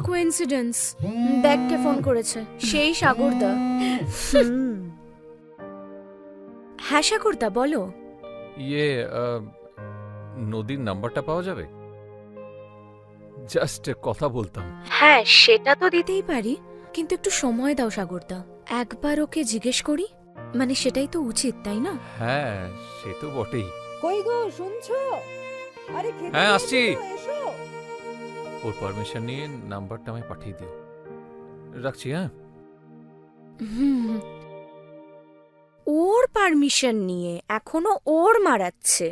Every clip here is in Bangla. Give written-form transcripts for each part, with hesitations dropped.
কোইন্সিডেন্স। দেখ কে ফোন করেছে, সেই সাগরদা। হ্যাঁ সাগরদা, বলো। ইয়ে নদীর নাম্বারটা পাওয়া যাবে? জাস্ট কথা বলতাম। হ্যাঁ সেটা তো দিতেই পারি, কিন্তু একটু সময় দাও সাগরদা, একবার ওকে জিজ্ঞেস করি। মানে সেটাই তো উচিত, তাই না? হ্যাঁ সে তো বটেই। কই গো, শুনছো? আরে খেতে হ্যাঁ, দিয়ে আসছি। এসো, এসো। ওর পারমিশন নিয়ে নাম্বারটা আমায় পাঠিয়ে দিও। রাখছি, হ্যাঁ। হুম, ওর পারমিশন নিয়ে এখনো ওর মারাচ্ছে,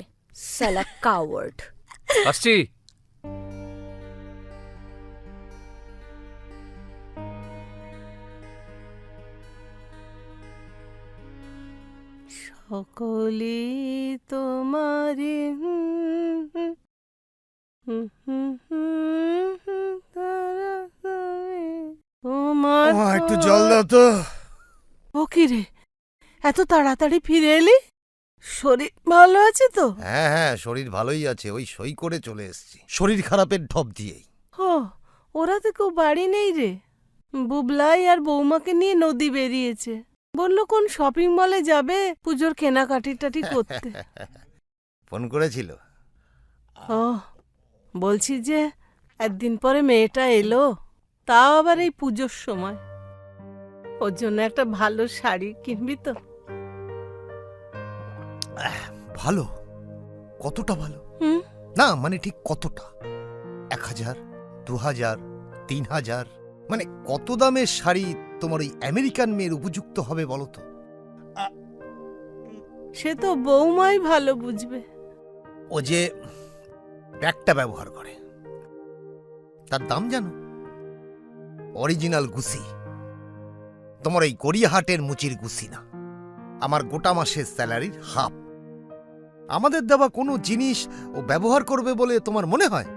সালা কাওয়ার্ড। আসছি। সকলে তোমারে তোমার একটু জল দাও তো। ও কি রে, এত তাড়াতাড়ি ফিরে এলি? শরীর ভালো আছে তো? হ্যাঁ হ্যাঁ, শরীর ভালোই আছে, ওই সই করে চলে এসেছি শরীর খারাপের ঢপ দিয়েই। ও, ওরা তো কেউ বাড়ি নেই রে। বুবলাই আর বৌমাকে নিয়ে নদী বেরিয়েছে, বললো কোন শপিং মলে যাবে পুজোর কেনাকাটি টাটি করতে। ফোন করেছিল? ও, বলছি যে একদিন পরে মেয়েটা এলো, তাও আবার এই পুজোর সময়। ওর জন্য একটা ভালো শাড়ি কিনবি তো? ভালো? কতটা ভালো? হুম, না মানে ঠিক কতটা? 1000, 2000, 3000? মানে কত দামের শাড়ি তোমার ওই আমেরিকান মেয়ের উপযুক্ত হবে বলো তো? সে তো বৌমাই ভালো বুঝবে। ও যে ব্যাগটা ব্যবহার করে, তার দাম জানো? অরিজিনাল গুসি। তোমার ওই গড়িয়াহাটের মুচির গুসি না, আমার গোটা মাসের স্যালারির হাফ। আমাদের দেওয়া কোনো জিনিস ও ব্যবহার করবে বলে তোমার মনে হয়?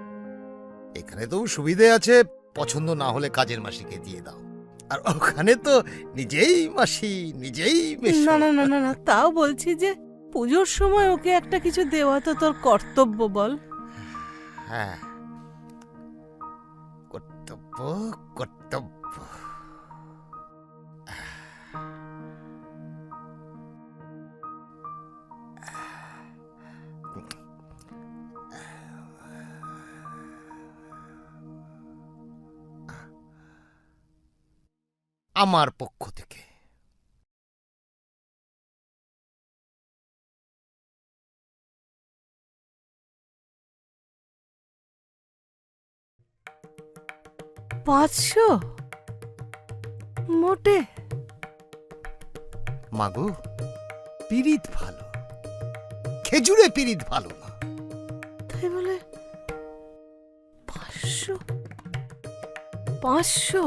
এখানে তো সুবিধে আছে, পছন্দ না হলে কাজের মাসিকে দিয়ে দাও, আর ওখানে তো নিজেই মাসি নিজেই মেশো। না না না না না, তাও বলছি যে পুজোর সময় ওকে একটা কিছু দেওয়া তো তোর কর্তব্য, বল। হ্যাঁ, কর্তব্য কর্তব্য। আমার পক্ষ থেকে $500 মোটে? মাগো, পিরিত ভালো, খেজুরে পিরিত ভালো না। তাই বলে 500? 500?